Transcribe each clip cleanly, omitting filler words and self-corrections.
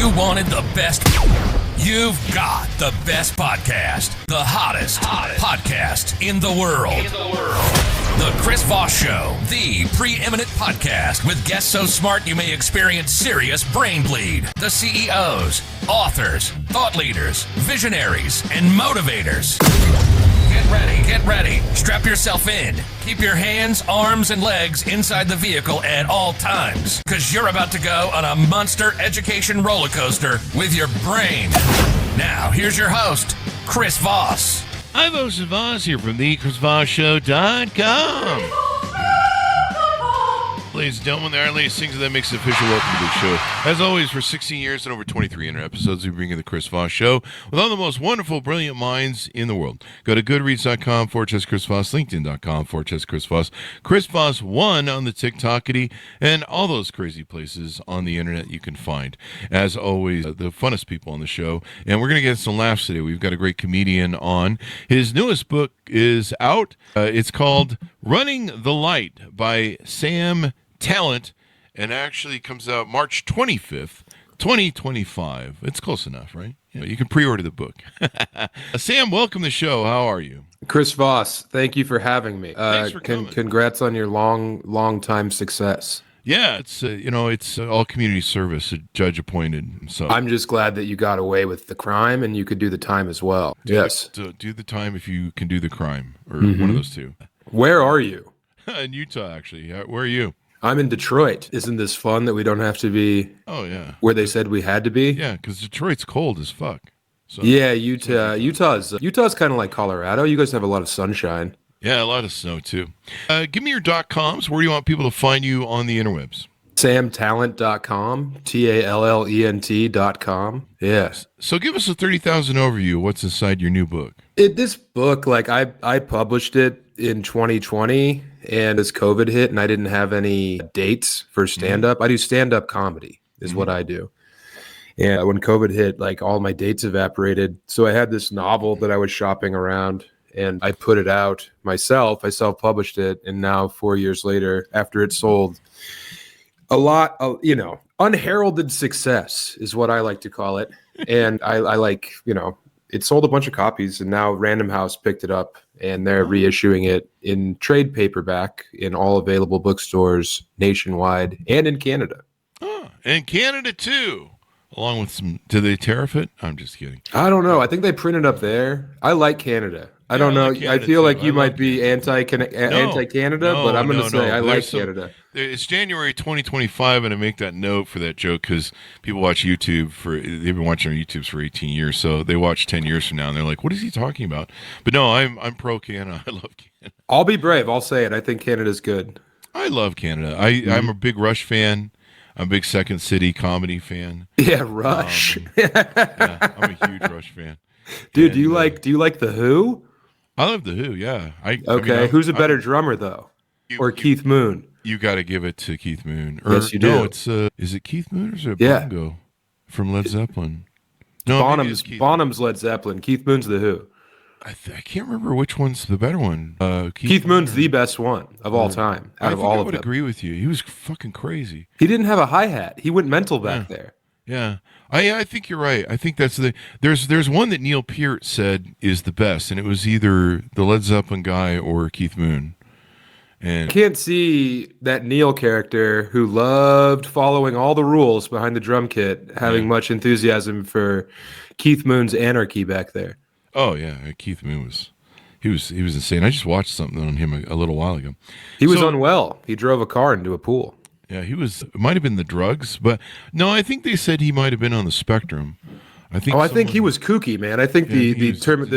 You wanted the best. You've got the best podcast. The hottest podcast in the world. The Chris Voss Show, the preeminent podcast with guests so smart you may experience serious brain bleed. The CEOs, authors, thought leaders, visionaries, and motivators. Get ready. Strap yourself in. Keep your hands, arms, and legs inside the vehicle at all times, because you're about to go on a monster education roller coaster with your brain. Now, here's your host, Chris Voss. I'm Chris Voss here from the ChrisVossShow.com. Ladies and gentlemen, there are latest things that makes it official. Welcome to the show. As always, for 16 years and over 2,300 episodes, we bring you the Chris Voss Show with all the most wonderful, brilliant minds in the world. Go to goodreads.com/Chris Voss, LinkedIn.com/Chris Voss, Chris Voss 1 on the TikTokity, and all those crazy places on the internet you can find. As always, the funnest people on the show, and we're going to get some laughs today. We've got a great comedian on. His newest book is out. It's called Running the Light by Sam Tallent, and actually comes out March 25th, 2025. It's close enough, right? You can pre-order the book. Sam, welcome to the show. How are you? Chris Voss, thank you for having me. Thanks for coming. Congrats on your long time success. Yeah, it's all community service, a judge appointed. So I'm just glad that you got away with the crime and you could do the time as well. Yes. Do the time if you can do the crime, or one of those two. Where are you? In Utah, actually. Where are you? I'm in Detroit. Isn't this fun that we don't have to be where they said we had to be? Yeah, because Detroit's cold as fuck. So, yeah, Utah's kind of like Colorado. You guys have a lot of sunshine. Yeah, a lot of snow, too. Give me your .coms. Where do you want people to find you on the interwebs? SamTallent.com, TALLENT.com. Yes. So give us a 30,000 overview of what's inside your new book. This book, like I published it in 2020, and as COVID hit and I didn't have any dates for stand-up. I do stand-up comedy is what I do. And when COVID hit, like all my dates evaporated. So I had this novel that I was shopping around, and I put it out myself. I self-published it, and now 4 years later, after it sold, a lot of, unheralded success is what I like to call it. And I like, it sold a bunch of copies, and now Random House picked it up, and they're reissuing it in trade paperback in all available bookstores nationwide and in Canada. Oh, and Canada too, along with some. Do they tariff it? I'm just kidding. I don't know. I think they print it up there. I like Canada. I don't know. I feel like you might be anti-Canada, but I'm going to say I like Canada. It's January 2025, and I make that note for that joke because people watch YouTube they've been watching our YouTubes for 18 years, so they watch 10 years from now, and they're like, "What is he talking about?" But no, I'm pro Canada. I love Canada. I'll be brave. I'll say it. I think Canada's good. I love Canada. I'm a big Rush fan. I'm a big Second City comedy fan. Yeah, Rush. Yeah, I'm a huge Rush fan. Dude, do you like The Who? I love The Who, yeah. Who's a better drummer, though? Or Keith Moon? You got to give it to Keith Moon. Yes, you do. No, it's, is it Keith Moon or is it Bongo from Led Zeppelin? No, Bonham's Led Zeppelin. Keith Moon's The Who. I can't remember which one's the better one. Keith Moon's the best one of all time, out of all of them. I would agree with you. He was fucking crazy. He didn't have a hi-hat. He went mental back there. Yeah, I think you're right. I think that's there's one that Neil Peart said is the best, and it was either the Led Zeppelin guy or Keith Moon. And I can't see that Neil character who loved following all the rules behind the drum kit having much enthusiasm for Keith Moon's anarchy back there. Oh yeah, Keith Moon was insane. I just watched something on him a little while ago. He was unwell. He drove a car into a pool. Yeah, it might have been the drugs, but no, I think they said he might have been on the spectrum. I think he was kooky, man. I think the term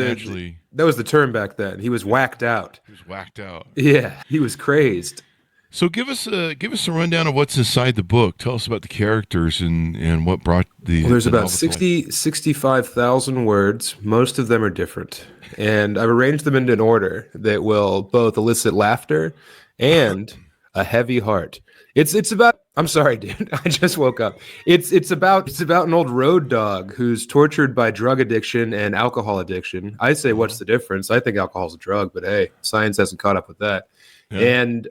that was the term back then. He was whacked out. He was whacked out. Yeah, he was crazed. So give us a rundown of what's inside the book. Tell us about the characters and what brought the. Well, there's about 65,000 words. Most of them are different, and I've arranged them into an order that will both elicit laughter and a heavy heart. It's about. I'm sorry, dude. I just woke up. It's about an old road dog who's tortured by drug addiction and alcohol addiction. I say, what's the difference? I think alcohol's a drug, but hey, science hasn't caught up with that. Yeah. And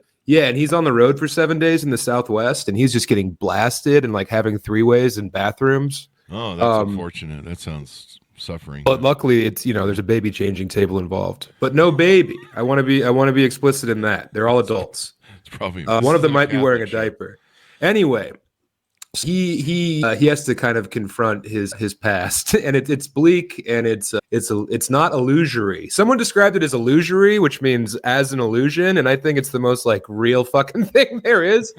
he's on the road for 7 days in the Southwest, and he's just getting blasted and like having three-ways in bathrooms. Oh, that's unfortunate. That sounds suffering. But luckily, it's there's a baby changing table involved, but no baby. I want to be explicit in that they're all adults. It's probably one of them might be wearing a diaper. Anyway, he has to kind of confront his past, and it's bleak, and it's not illusory. Someone described it as illusory, which means as an illusion, and I think it's the most like real fucking thing there is.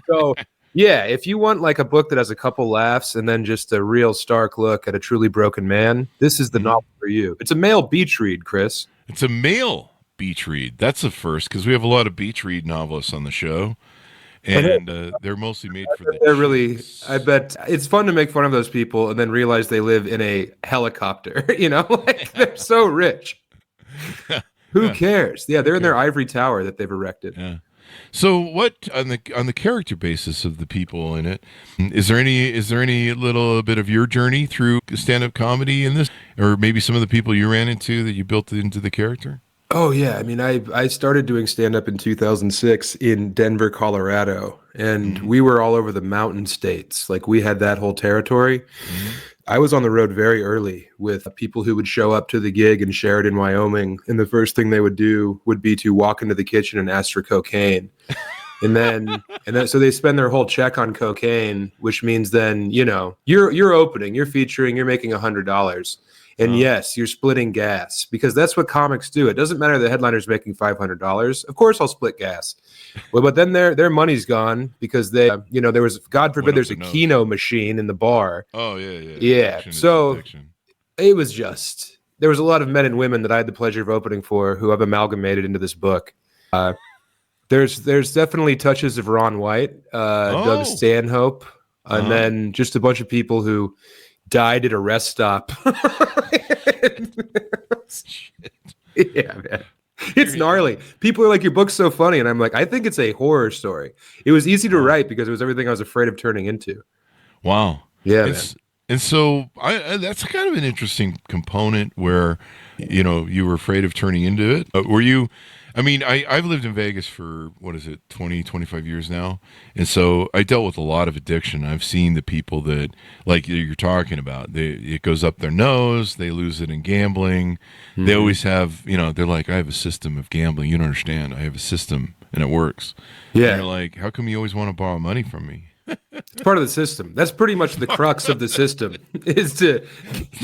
So. Yeah, if you want like a book that has a couple laughs and then just a real stark look at a truly broken man, this is the novel for you. It's a male beach read, Chris. It's a male beach read. That's a first because we have a lot of beach read novelists on the show, and they're mostly made for the. They're really. I bet it's fun to make fun of those people and then realize they live in a helicopter. Like they're so rich. Who cares? Yeah, they're in their ivory tower that they've erected. Yeah. So, what on the character basis of the people in it? Is there any little bit of your journey through stand-up comedy in this, or maybe some of the people you ran into that you built into the character? Oh yeah, I mean, I started doing stand-up in 2006 in Denver, Colorado, and we were all over the mountain states. Like we had that whole territory. I was on the road very early with people who would show up to the gig in Sheridan, Wyoming, and the first thing they would do would be to walk into the kitchen and ask for cocaine. And then so they spend their whole check on cocaine, which means then, you're opening, you're featuring, you're making $100. And yes, you're splitting gas because that's what comics do. It doesn't matter the headliner's making $500. Of course, I'll split gas. But then their money's gone because there was, God forbid, there's a Keno machine in the bar. Oh yeah. Yeah. So it was just there was a lot of men and women that I had the pleasure of opening for who I've amalgamated into this book. There's definitely touches of Ron White, Doug Stanhope, and then just a bunch of people who died at a rest stop. Shit. Yeah, man. It's gnarly. People are like, your book's so funny. And I'm like, I think it's a horror story. It was easy to write because it was everything I was afraid of turning into. Wow. Yeah, man. And so that's kind of an interesting component where, you were afraid of turning into it. Were you... I mean, I've lived in Vegas for, 20, 25 years now. And so I dealt with a lot of addiction. I've seen the people that, like you're talking about, it goes up their nose. They lose it in gambling. Mm-hmm. They always have, they're like, I have a system of gambling. You don't understand. I have a system and it works. Yeah. And you're like, how come you always want to borrow money from me? It's part of the system. That's pretty much the crux of the system is to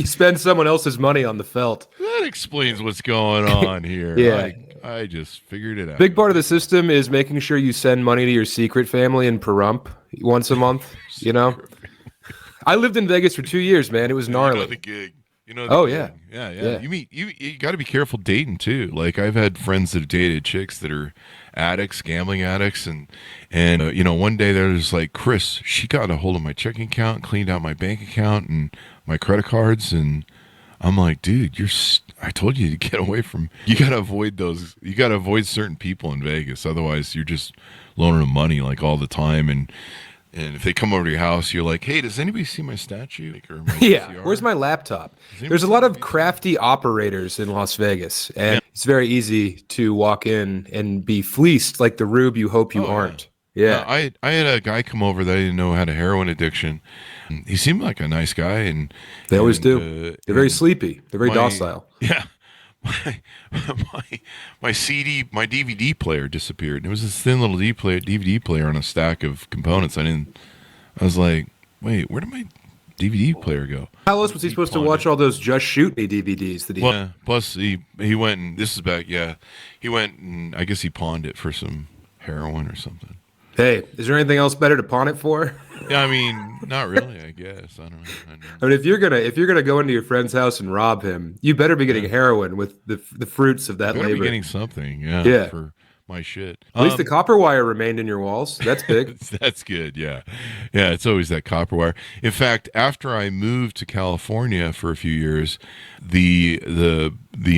spend someone else's money on the felt. That explains what's going on here. Yeah. I just figured it out. Big part of the system is making sure you send money to your secret family in Pahrump once a month. I lived in Vegas for 2 years, man. It was gnarly. The gig. Yeah. Yeah. You got to be careful dating too. Like I've had friends that have dated chicks that are addicts, gambling addicts, and one day they're just like, Chris, she got a hold of my checking account, cleaned out my bank account and my credit cards, and I'm like, dude, I told you to get away from. You got to avoid those. You got to avoid certain people in Vegas. Otherwise, you're just loaning them money like all the time. And if they come over to your house, you're like, hey, does anybody see my statue? Or my PCR? Where's my laptop? There's a lot of crafty operators in Las Vegas, and it's very easy to walk in and be fleeced like the rube you hope you aren't. Yeah. I had a guy come over that I didn't know had a heroin addiction. He seemed like a nice guy, and they always do. They're very sleepy. They're very docile. Yeah. My DVD player disappeared. It was this thin little DVD player on a stack of components. I was like, wait, where did my DVD player go? How else was he supposed to watch all those Just Shoot Me DVDs that he had? Plus he went and this is back. Yeah, he went and I guess he pawned it for some heroin or something. Hey, is there anything else better to pawn it for? Yeah, I mean, not really. I guess I don't know. I mean, if you're gonna go into your friend's house and rob him, you better be getting heroin with the fruits of that labor. Be getting something, yeah, for my shit. At least the copper wire remained in your walls. That's big. That's good. Yeah. It's always that copper wire. In fact, after I moved to California for a few years, the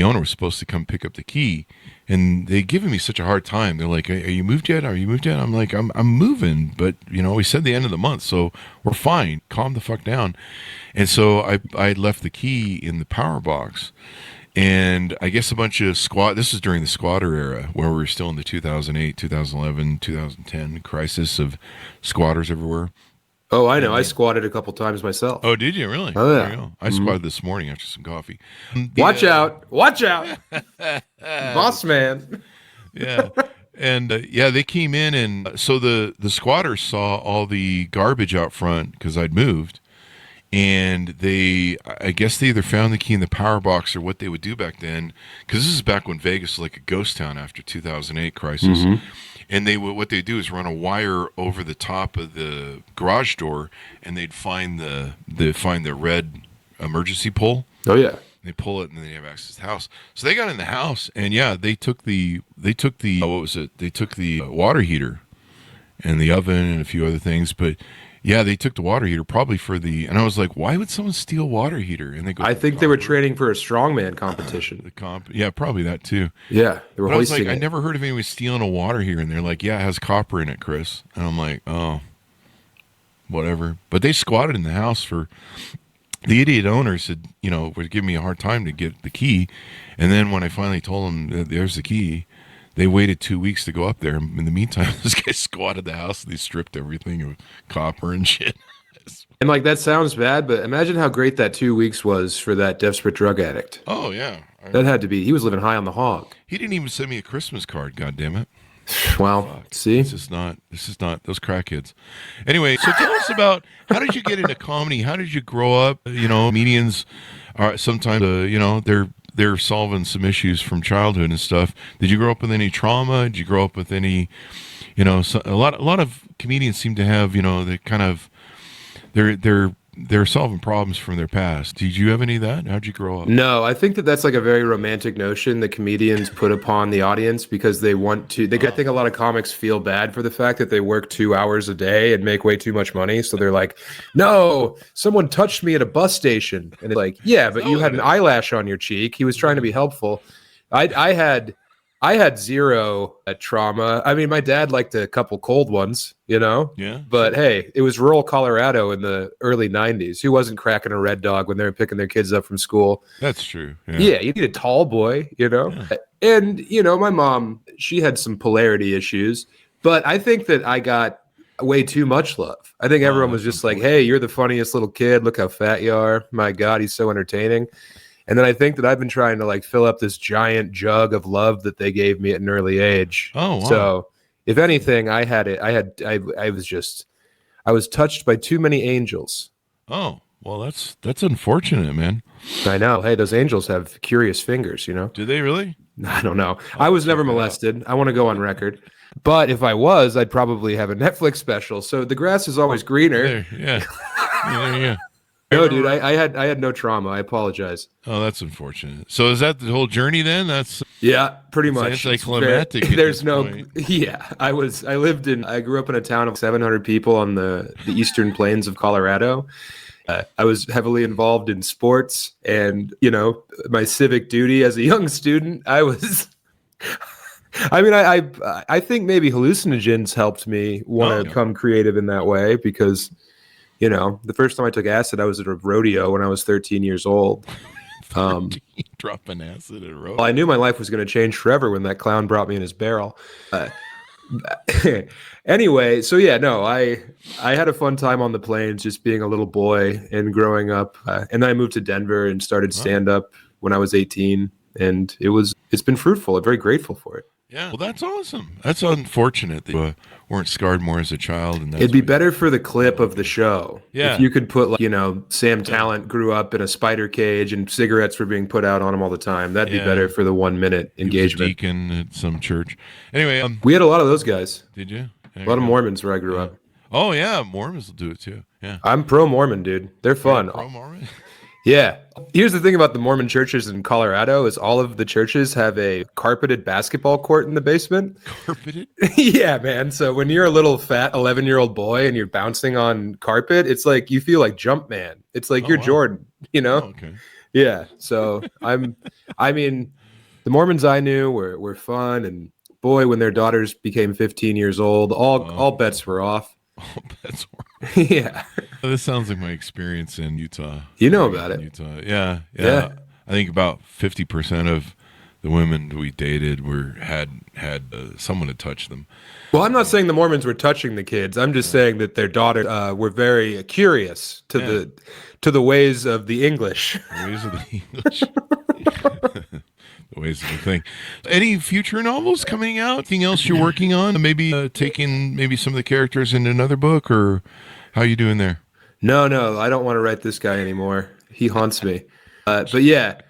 owner was supposed to come pick up the key. And they given me such a hard time. They're like, "Are you moved yet? Are you moved yet?" I'm like, "I'm moving, but we said the end of the month, so we're fine. Calm the fuck down." And so I left the key in the power box, and I guess a bunch of This is during the squatter era, where we were still in the 2008, 2011, 2010 crisis of squatters everywhere. Oh, I know. I squatted a couple times myself. Oh, did you really? Oh, yeah. There you go. I squatted this morning after some coffee. Watch out. Watch out. Boss man. Yeah. And they came in, and so the squatters saw all the garbage out front because I'd moved, and I guess they either found the key in the power box or what they would do back then, because this is back when Vegas was like a ghost town after 2008 crisis. Mm-hmm. And what they do is run a wire over the top of the garage door, and they'd find the red emergency pole. Oh yeah. They pull it, and then they have access to the house. So they got in the house, and they took the what was it? They took the water heater and the oven and a few other things. But yeah, they took the water heater probably and I was like, why would someone steal a water heater? And they go, I think they were training for a strongman competition. Yeah, probably that too. Yeah, they were But I was hoisting like, I it. never heard of anyone stealing a water heater, and they're like, yeah, it has copper in it, Chris. And I'm like, oh, whatever. But they squatted in the house for. The idiot owner said, would give me a hard time to get the key. And then when I finally told them that there's the key, they waited 2 weeks to go up there. In the meantime, this guy squatted the house. They stripped everything of copper and shit. And like, that sounds bad, but imagine how great that 2 weeks was for that desperate drug addict. Oh, yeah. That had to be. He was living high on the hog. He didn't even send me a Christmas card, goddammit. Well, see? This is not those crackheads. Anyway, so tell us about, how did you get into comedy? How did you grow up? Comedians are sometimes, they're solving some issues from childhood and stuff. Did you grow up with any trauma? Did you grow up with any, a lot of comedians seem to have, they kind of, they're solving problems from their past. Did you have any of that? How'd you grow up? No, I think that's like a very romantic notion that comedians put upon the audience because they want to. I think a lot of comics feel bad for the fact that they work 2 hours a day and make way too much money. So they're like, no, someone touched me at a bus station. And it's like, yeah, but you had an eyelash on your cheek. He was trying to be helpful. I had zero trauma. I mean, my dad liked a couple cold ones, Yeah. But hey, it was rural Colorado in the early 90s. Who wasn't cracking a Red Dog when they were picking their kids up from school? That's true. Yeah, you need a tall boy, Yeah. And, my mom, she had some polarity issues, but I think that I got way too much love. I think everyone was just like, hey, you're the funniest little kid. Look how fat you are. My God, he's so entertaining. And then I think that I've been trying to like fill up this giant jug of love that they gave me at an early age. Oh, wow. So if anything, I was touched by too many angels. Oh, well, that's unfortunate, man. I know. Hey, those angels have curious fingers, Do they really? I don't know. I was never molested. I want to go on record. But if I was, I'd probably have a Netflix special. So the grass is always greener. Yeah. No, dude, I had no trauma. I apologize. Oh, that's unfortunate. So is that the whole journey then? Yeah, pretty much. Anticlimactic. There's no. Yeah, I grew up in a town of 700 people on the eastern plains of Colorado. I was heavily involved in sports, and my civic duty as a young student. I was. I mean, I think maybe hallucinogens helped me want to become creative in that way because. The first time I took acid, I was at a rodeo when I was 13 years old. Dropping acid at a rodeo. Well, I knew my life was going to change forever when that clown brought me in his barrel. Anyway, so yeah, no, I had a fun time on the plains, just being a little boy and growing up. And then I moved to Denver and started stand up when I was 18, and it's been fruitful. I'm very grateful for it. Yeah, well, that's awesome. That's unfortunate that you weren't scarred more as a child. And it'd be better for the clip of the show. Yeah. If you could put, Sam Tallent grew up in a spider cage and cigarettes were being put out on him all the time. That'd be better for the 1 minute engagement. He was a deacon at some church. Anyway. We had a lot of those guys. Did you? A lot of Mormons where I grew up. Oh, yeah. Mormons will do it too. Yeah. I'm pro-Mormon, dude. They're fun. Pro-Mormon? Yeah. Here's the thing about the Mormon churches in Colorado is all of the churches have a carpeted basketball court in the basement. Carpeted? Yeah, man. So when you're a little fat 11-year-old boy and you're bouncing on carpet, it's like you feel like Jumpman. It's like you're Jordan, Oh, okay. Yeah. So I mean, the Mormons I knew were fun, and boy, when their daughters became 15 years old, all bets were off. All bets were. Yeah. This sounds like my experience in Utah. You know about it. Utah. Yeah. I think about 50% of the women we dated had someone to touch them. Well, I'm not saying the Mormons were touching the kids. I'm just saying that their daughters were very curious to the ways of the English. The ways of the English. The ways of the thing. Any future novels coming out? Anything else you're working on? Maybe taking some of the characters into another book, or how are you doing there? No, I don't want to write this guy anymore. He haunts me. But yeah.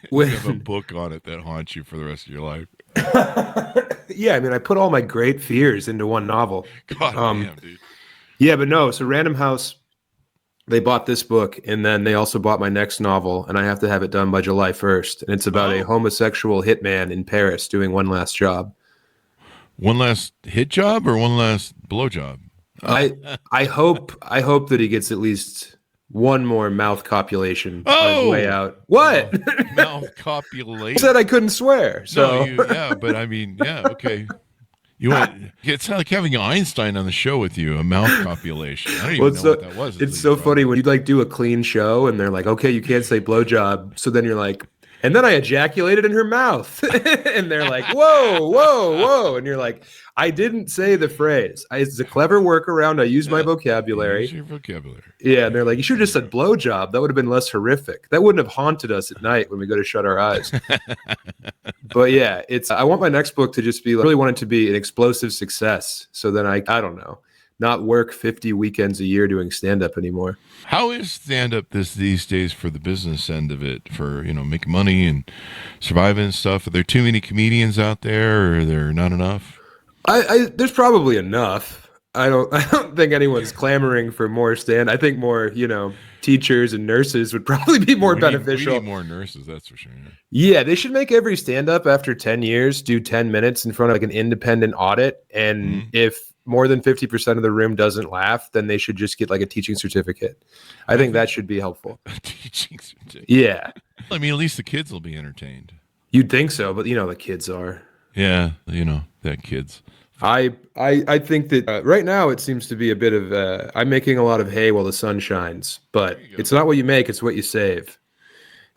You have a book on it that haunts you for the rest of your life. Yeah, I mean, I put all my great fears into one novel. God damn, dude. Yeah, but no. So Random House, they bought this book, and then they also bought my next novel, and I have to have it done by July 1st. And it's about a homosexual hitman in Paris doing one last job. One last hit job or one last blow job? I hope that he gets at least one more mouth copulation on his way out. What? Mouth copulation? I said I couldn't swear. So no, but I mean, yeah, okay. It's like having Einstein on the show with you, a mouth copulation. I don't even know what that was. It's so funny when you do a clean show and they're like, okay, you can't say blowjob. So then you're like, and then I ejaculated in her mouth. And they're like, whoa. And you're like, I didn't say the phrase. It's a clever workaround. I use my vocabulary. Use your vocabulary. Yeah, and they're like, you should have just said blowjob. That would have been less horrific. That wouldn't have haunted us at night when we go to shut our eyes. But yeah, I want my next book to just be, I really want it to be an explosive success. So then I don't know, not work 50 weekends a year doing stand-up anymore. How is stand-up these days for the business end of it, for, making money and surviving and stuff? Are there too many comedians out there, or are there not enough? There's probably enough. I don't think anyone's clamoring for more stand. I think more, teachers and nurses would probably be more beneficial. We need more nurses, that's for sure. Yeah, they should make every stand-up after 10 years do 10 minutes in front of an independent audit. And if more than 50% of the room doesn't laugh, then they should just get a teaching certificate. I think that should be helpful. A teaching certificate. Yeah. I mean, at least the kids will be entertained. You'd think so, but the kids are. Yeah, that kids. I think that right now it seems to be a bit of I'm making a lot of hay while the sun shines, but it's not what you make, it's what you save,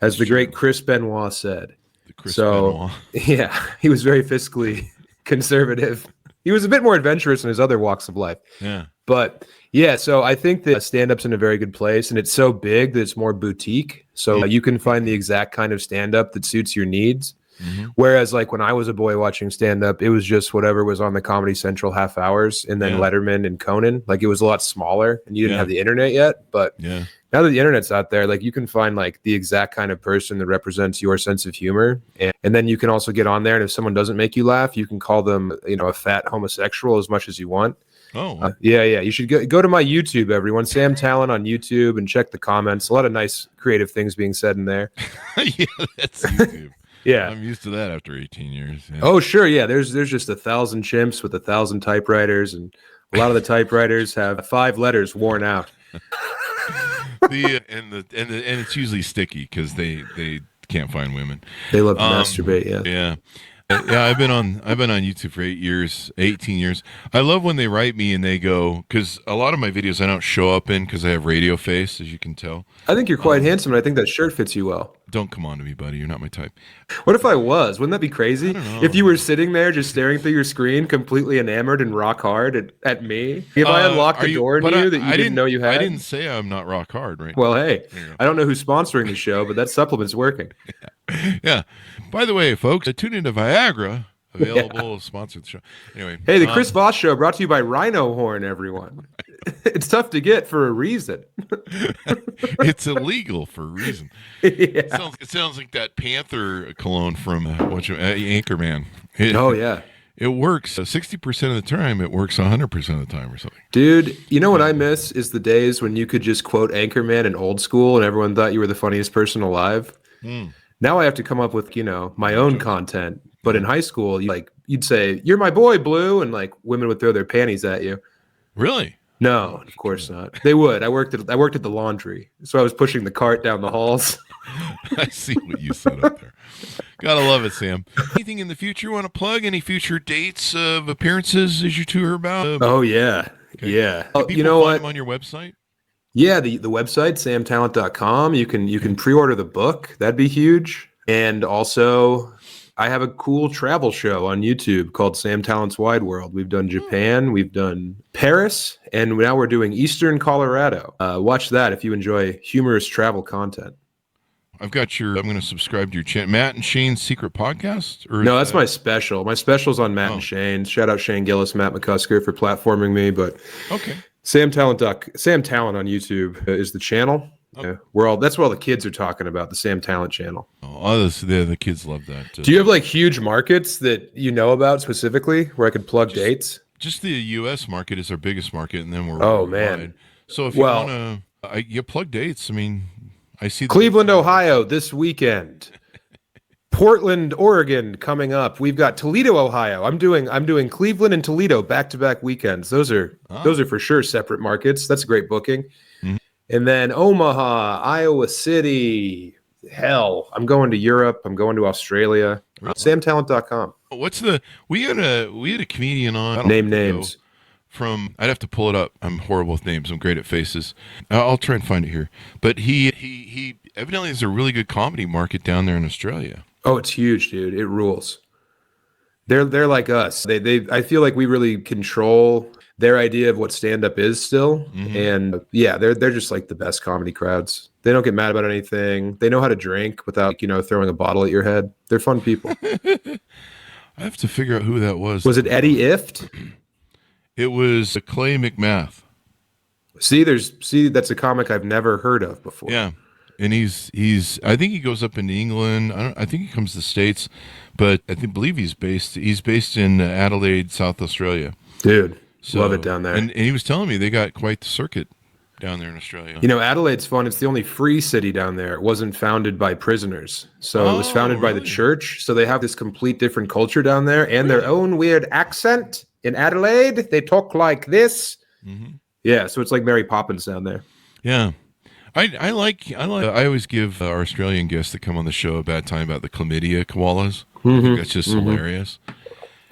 as the great Chris Benoit said. Benoit. Yeah, he was very fiscally conservative. He was a bit more adventurous in his other walks of life. Yeah. But yeah, so I think that stand-up's in a very good place, and it's so big that it's more boutique. So you can find the exact kind of stand-up that suits your needs. Mm-hmm. Whereas when I was a boy watching stand-up, it was just whatever was on the Comedy Central half hours, and then Letterman and Conan. It was a lot smaller, and you didn't have the internet yet. But now that the internet's out there, you can find the exact kind of person that represents your sense of humor. And then you can also get on there, and if someone doesn't make you laugh, you can call them, a fat homosexual as much as you want. Oh, yeah. You should go to my YouTube, everyone. Sam Tallent on YouTube, and check the comments. A lot of nice, creative things being said in there. Yeah, that's YouTube. Yeah, I'm used to that after 18 years. Yeah. Oh, sure. Yeah, there's just 1,000 chimps with 1,000 typewriters, and a lot of the typewriters have 5 letters worn out. And it's usually sticky because they can't find women. They love to masturbate. Yeah. I've been on YouTube for 18 years. I love when they write me and they go, because a lot of my videos I don't show up in because I have radio face, as you can tell. I think you're quite handsome, and I think that shirt fits you well. Don't come on to me, buddy. You're not my type. What if I was? Wouldn't that be crazy? If you were sitting there just staring through your screen, completely enamored and rock hard at me? If I unlocked the door in you that you didn't know you had? I didn't say I'm not rock hard, right? Well, hey, I don't know who's sponsoring the show, but that supplement's working. Yeah. By the way, folks, tune into Viagra. Available, sponsored the show. Anyway. Hey, the Chris Voss Show brought to you by Rhino Horn, everyone. It's tough to get for a reason. It's illegal for a reason. Yeah. It sounds like that Panther cologne from Anchorman. It works 60% of the time. It works 100% of the time or something. Dude, you know what I miss is the days when you could just quote Anchorman in Old School and everyone thought you were the funniest person alive. Now I have to come up with, my own content. But in high school, you'd say, "You're my boy, Blue," and women would throw their panties at you. Really? No, of course not. They would. I worked at the laundry, so I was pushing the cart down the halls. I see what you set up there. Gotta love it, Sam. Anything in the future you want to plug? Any future dates of appearances as you two are about? Oh yeah, yeah. You know what? Them on your website? Yeah, the website amzn.to. You can pre-order the book. That'd be huge. And also, I have a cool travel show on YouTube called Sam Tallent's Wide World. We've done Japan, we've done Paris, and now we're doing Eastern Colorado. Watch that if you enjoy humorous travel content. I'm going to subscribe to your channel. Matt and Shane's Secret Podcast? No, that's my special. My special's on Matt and Shane. Shout out Shane Gillis, Matt McCusker for platforming me. But okay. Sam Tallent on YouTube is the channel. Yeah, that's what all the kids are talking about, the Sam Tallent channel. The kids love that. Do you have like huge markets that you know about specifically where I could plug dates? Just the U.S. market is our biggest market, and then we're man. So if you want to, you plug dates. I mean, I see Cleveland, Ohio this weekend. Portland, Oregon coming up. We've got Toledo, Ohio. I'm doing Cleveland and Toledo back-to-back weekends. Those are for sure separate markets. That's a great booking. Mm-hmm. And then Omaha, Iowa City. Hell, I'm going to Europe. I'm going to Australia. Really? SamTallent.com. We had a comedian on. Name names. I'd have to pull it up. I'm horrible with names. I'm great at faces. I'll try and find it here. But he evidently has a really good comedy market down there in Australia. Oh, it's huge, dude. It rules. They're like us. I feel like we really control their idea of what stand-up is still. Mm-hmm. And yeah, they're just like the best comedy crowds. They don't get mad about anything. They know how to drink without, throwing a bottle at your head. They're fun people. I have to figure out who that was. Was it Eddie Ift? It was Clay McMath. See, that's a comic I've never heard of before. Yeah. And he's I think he goes up into England. I think he comes to the States, but I believe he's based in Adelaide, South Australia. Dude, love it down there. And he was telling me they got quite the circuit down there in Australia. Adelaide's fun. It's the only free city down there. It wasn't founded by prisoners. So it was founded by the church. So they have this complete different culture down there and their own weird accent. In Adelaide, they talk like this. Mm-hmm. Yeah, so it's like Mary Poppins down there. Yeah. I always give our Australian guests that come on the show a bad time about the chlamydia koalas. Mm-hmm. That's just hilarious.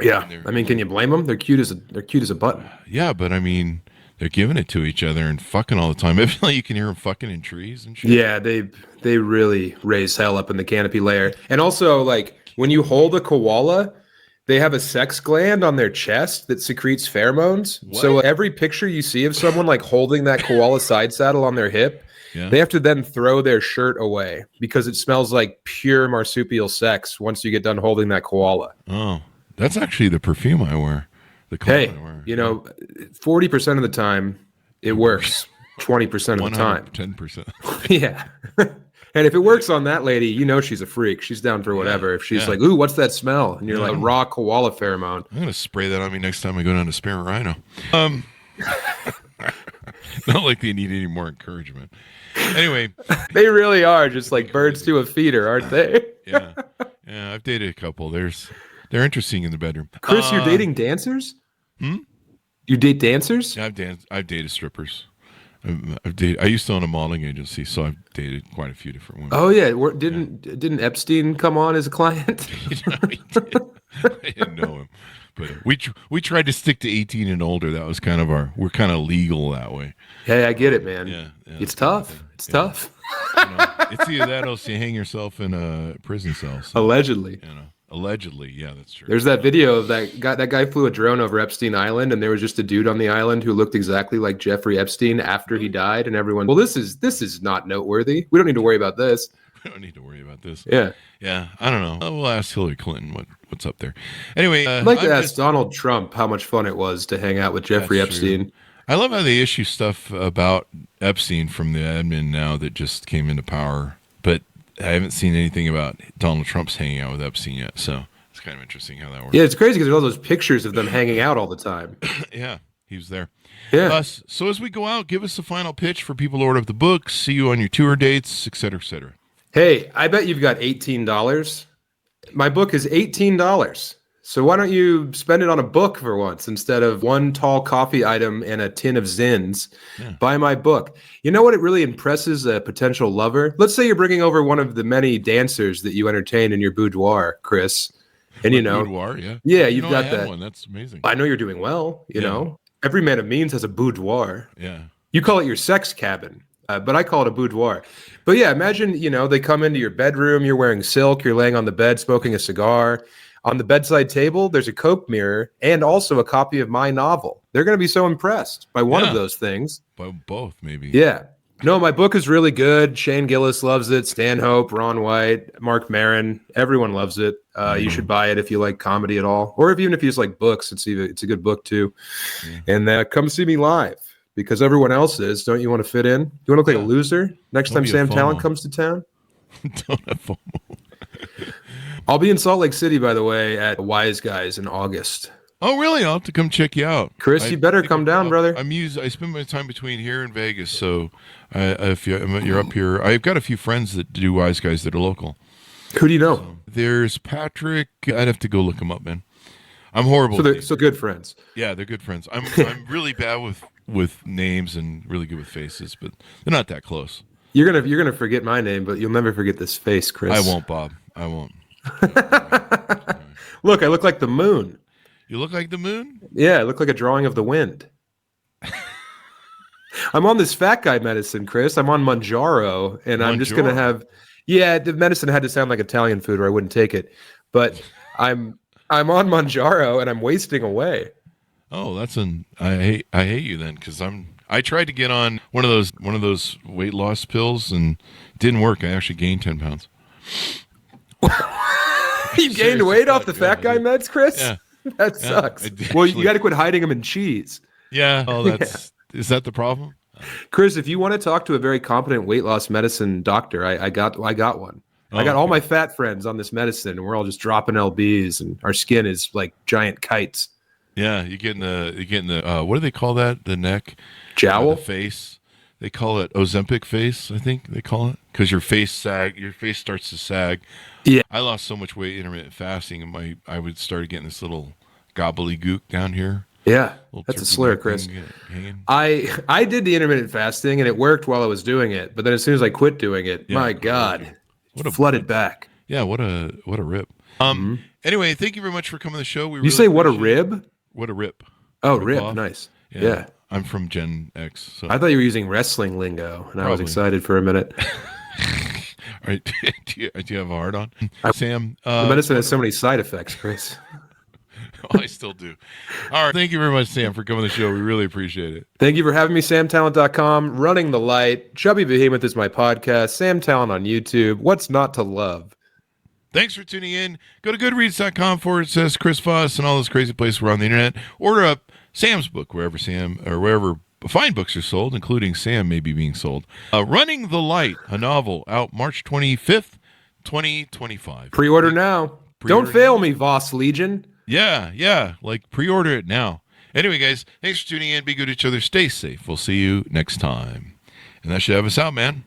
Yeah, I mean, can you blame them? They're cute as a button. Yeah, but I mean, they're giving it to each other and fucking all the time. I feel like you can hear them fucking in trees and shit. Yeah, they really raise hell up in the canopy layer. And also, like, when you hold a koala, they have a sex gland on their chest that secretes pheromones. What? So every picture you see of someone like holding that koala side saddle on their hip, they have to then throw their shirt away because it smells like pure marsupial sex once you get done holding that koala. Oh, that's actually the perfume I wear. The koala I wear. 40% of the time it works. 20% of the time. 10%. Yeah. And if it works on that lady, she's a freak. She's down for whatever. If she's like, ooh, what's that smell? And you're like, raw koala pheromone. I'm going to spray that on me next time I go down to Spear Rhino. Not like they need any more encouragement. Anyway. They really are just like birds to a feeder, aren't they? Yeah. I've dated a couple. They're interesting in the bedroom. Chris, you're dating dancers? You date dancers? Yeah, I've dated strippers. I used to own a modeling agency, so I've dated quite a few different women. Oh yeah, didn't Epstein come on as a client? I didn't know him, but we tried to stick to 18 and older. That was kind of we're kind of legal that way. Hey, I get it, man. Yeah. It's tough. It's tough. It's either that or else you hang yourself in a prison cell. So, allegedly. Allegedly, yeah, that's true. There's that video of that guy. That guy flew a drone over Epstein Island, and there was just a dude on the island who looked exactly like Jeffrey Epstein after he died. And everyone, well, this is not noteworthy. We don't need to worry about this. We don't need to worry about this. Yeah. I don't know. We'll ask Hillary Clinton what's up there. Anyway, I'd like to ask Donald Trump how much fun it was to hang out with Jeffrey Epstein. True. I love how they issue stuff about Epstein from the admin now that just came into power, but I haven't seen anything about Donald Trump's hanging out with Epstein yet, so it's kind of interesting how that works. Yeah, it's crazy because there's all those pictures of them hanging out all the time. Yeah, he was there. Yeah. So as we go out, give us a final pitch for people to order up the book, see you on your tour dates, et cetera, et cetera. Hey, I bet you've got $18. My book is $18. So why don't you spend it on a book for once instead of one tall coffee item and a tin of Zins? Yeah. Buy my book. You know what? It really impresses a potential lover. Let's say you're bringing over one of the many dancers that you entertain in your boudoir, Chris. And boudoir, yeah. Yeah, you've got that one. That's amazing. I know you're doing well. You know, every man of means has a boudoir. Yeah. You call it your sex cabin. but I call it a boudoir. But yeah, imagine, they come into your bedroom, you're wearing silk, you're laying on the bed smoking a cigar. On the bedside table, there's a Coke mirror and also a copy of my novel. They're going to be so impressed by one of those things. By both, maybe. Yeah. No, my book is really good. Shane Gillis loves it. Stanhope, Ron White, Mark Maron. Everyone loves it. You should buy it if you like comedy at all. Or even if you just like books, it's a good book too. And come see me live because everyone else is. Don't you want to fit in? You want to look like a loser next time Sam Tallent comes to town? Don't have FOMO. I'll be in Salt Lake City, by the way, at Wise Guys in August. Oh, really? I'll have to come check you out. Chris, you better come down, brother. I spend my time between here and Vegas, so if you're up here, I've got a few friends that do Wise Guys that are local. Who do you know? So, there's Patrick. I'd have to go look him up, man. I'm horrible. So they're good friends. Yeah, they're good friends. I'm really bad with names and really good with faces, but they're not that close. You're gonna forget my name, but you'll never forget this face, Chris. I won't, Bob. I won't. Look, I look like the moon. You look like the moon? Yeah, I look like a drawing of the wind. I'm on this fat guy medicine, Chris. I'm on Manjaro, and I'm just gonna have. Yeah, the medicine had to sound like Italian food, or I wouldn't take it. But I'm on Manjaro, and I'm wasting away. Oh, I hate you then, because I tried to get on one of those weight loss pills and it didn't work. I actually gained 10 pounds. You gained weight off the fat guy meds, Chris? Yeah. That sucks. Well, you got to quit hiding them in cheese. Yeah. Oh, is that the problem? Chris, if you want to talk to a very competent weight loss medicine doctor, I got one. I got all my fat friends on this medicine, and we're all just dropping lbs, and our skin is like giant kites. Yeah, you're getting the what do they call that? The neck, jowl, the face. They call it Ozempic face, I think they call it, because your face starts to sag. Yeah, I lost so much weight intermittent fasting, and I would start getting this little gobbledygook down here. Yeah, that's a slur, Chris. I did the intermittent fasting, and it worked while I was doing it. But then as soon as I quit doing it, my God, it flooded back. Yeah, what a rip. Anyway, thank you very much for coming to the show. You say what a rib? What a rip. Oh, rip. Nice. Yeah. I'm from Gen X. So. I thought you were using wrestling lingo, and I was excited for a minute. All right. Do you have a hard on? Sam? The medicine has so many side effects, Chris. I still do. All right. Thank you very much, Sam, for coming to the show. We really appreciate it. Thank you for having me, samtalent.com, Running the Light. Chubby Behemoth is my podcast. Sam Talent on YouTube. What's not to love? Thanks for tuning in. Go to goodreads.com/Chris Voss and all those crazy places we're on the internet. Order up Sam's book wherever fine books are sold, including Sam maybe being sold. Running the Light, a novel, out March 25th, 2025. Pre-order now. Don't fail me, Voss Legion. Yeah. Like, pre-order it now. Anyway, guys, thanks for tuning in. Be good to each other. Stay safe. We'll see you next time. And that should have us out, man.